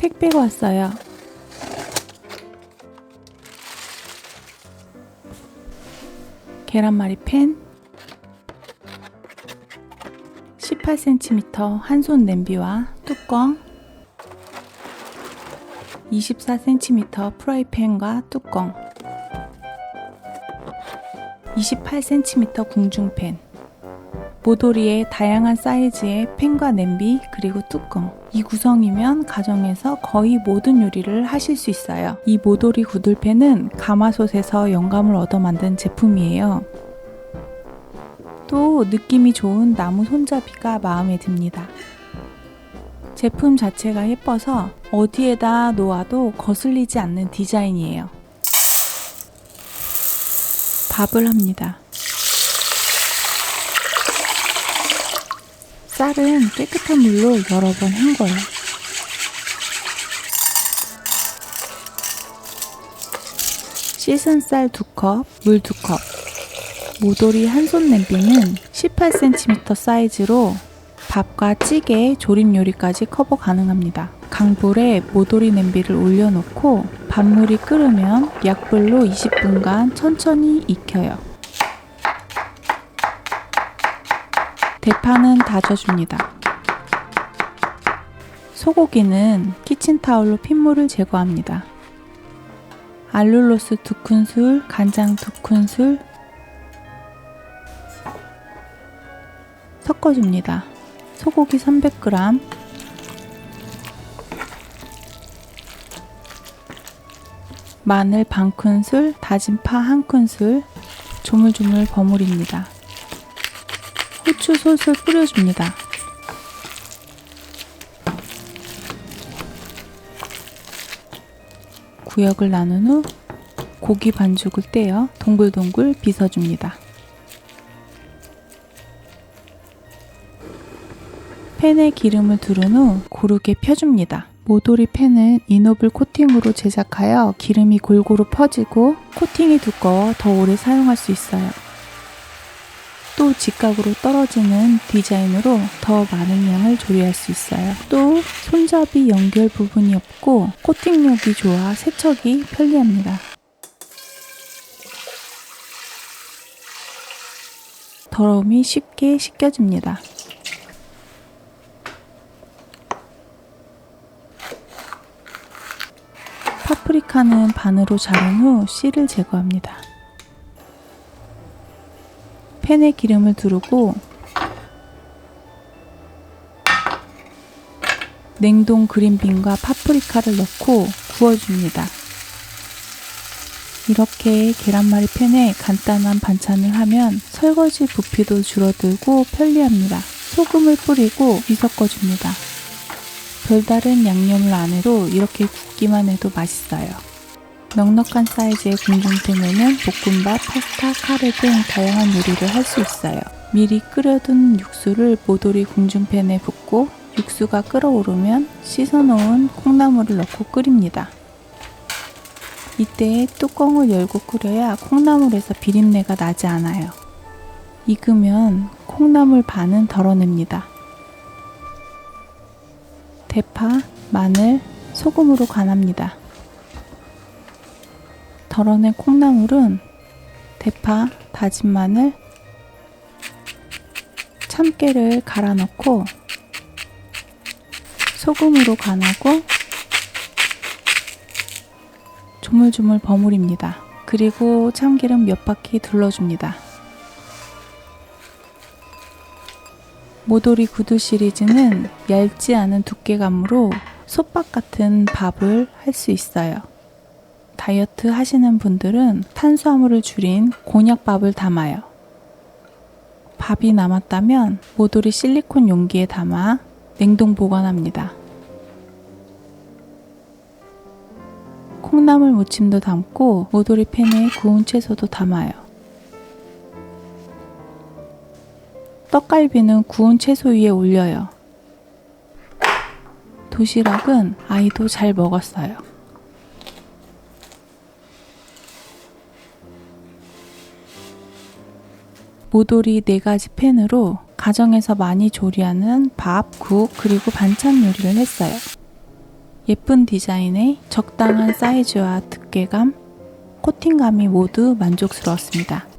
택배가 왔어요. 계란말이 팬, 18cm 한 손 냄비와 뚜껑, 24cm 프라이팬과 뚜껑, 28cm 궁중팬, 모도리의 다양한 사이즈의 팬과 냄비 그리고 뚜껑. 이 구성이면 가정에서 거의 모든 요리를 하실 수 있어요. 이 모도리 구들팬은 가마솥에서 영감을 얻어 만든 제품이에요. 또 느낌이 좋은 나무 손잡이가 마음에 듭니다. 제품 자체가 예뻐서 어디에다 놓아도 거슬리지 않는 디자인이에요. 밥을 합니다. 쌀은 깨끗한 물로 여러 번 헹궈요. 씻은 쌀 2컵, 물 2컵. 모도리 한 손 냄비는 18cm 사이즈로 밥과 찌개, 조림 요리까지 커버 가능합니다. 강불에 모도리 냄비를 올려놓고 밥물이 끓으면 약불로 20분간 천천히 익혀요. 대파는 다져줍니다. 소고기는 키친타올로 핏물을 제거합니다. 알룰로스 2큰술, 간장 2큰술 섞어줍니다. 소고기 300g, 마늘 반 큰술, 다진 파 1큰술 조물조물 버무립니다. 후추 솔솔 뿌려줍니다. 구역을 나눈 후 고기 반죽을 떼어 동글동글 빚어줍니다. 팬에 기름을 두른 후 고르게 펴줍니다. 모도리 팬은 이노블 코팅으로 제작하여 기름이 골고루 퍼지고 코팅이 두꺼워 더 오래 사용할 수 있어요. 또 직각으로 떨어지는 디자인으로 더 많은 양을 조리할 수 있어요. 또 손잡이 연결 부분이 없고 코팅력이 좋아 세척이 편리합니다. 더러움이 쉽게 씻겨집니다. 파프리카는 반으로 자른 후 씨를 제거합니다. 팬에 기름을 두르고 냉동 그린빈과 파프리카를 넣고 구워줍니다. 이렇게 계란말이 팬에 간단한 반찬을 하면 설거지 부피도 줄어들고 편리합니다. 소금을 뿌리고 뒤섞어줍니다. 별다른 양념을 안 해도 이렇게 굽기만 해도 맛있어요. 넉넉한 사이즈의 궁중팬에는 볶음밥, 파스타, 카레 등 다양한 요리를 할 수 있어요. 미리 끓여둔 육수를 모도리 궁중팬에 붓고 육수가 끓어오르면 씻어놓은 콩나물을 넣고 끓입니다. 이때 뚜껑을 열고 끓여야 콩나물에서 비린내가 나지 않아요. 익으면 콩나물 반은 덜어냅니다. 대파, 마늘, 소금으로 간합니다. 덜어낸 콩나물은 대파, 다진 마늘, 참깨를 갈아 넣고 소금으로 간하고 조물조물 버무립니다. 그리고 참기름 몇 바퀴 둘러줍니다. 모도리 구두 시리즈는 얇지 않은 두께감으로 솥밥 같은 밥을 할 수 있어요. 다이어트 하시는 분들은 탄수화물을 줄인 곤약밥을 담아요. 밥이 남았다면 모도리 실리콘 용기에 담아 냉동 보관합니다. 콩나물 무침도 담고 모도리 팬에 구운 채소도 담아요. 떡갈비는 구운 채소 위에 올려요. 도시락은 아이도 잘 먹었어요. 모도리 4가지 팬으로 가정에서 많이 조리하는 밥, 국, 그리고 반찬 요리를 했어요. 예쁜 디자인에 적당한 사이즈와 두께감, 코팅감이 모두 만족스러웠습니다.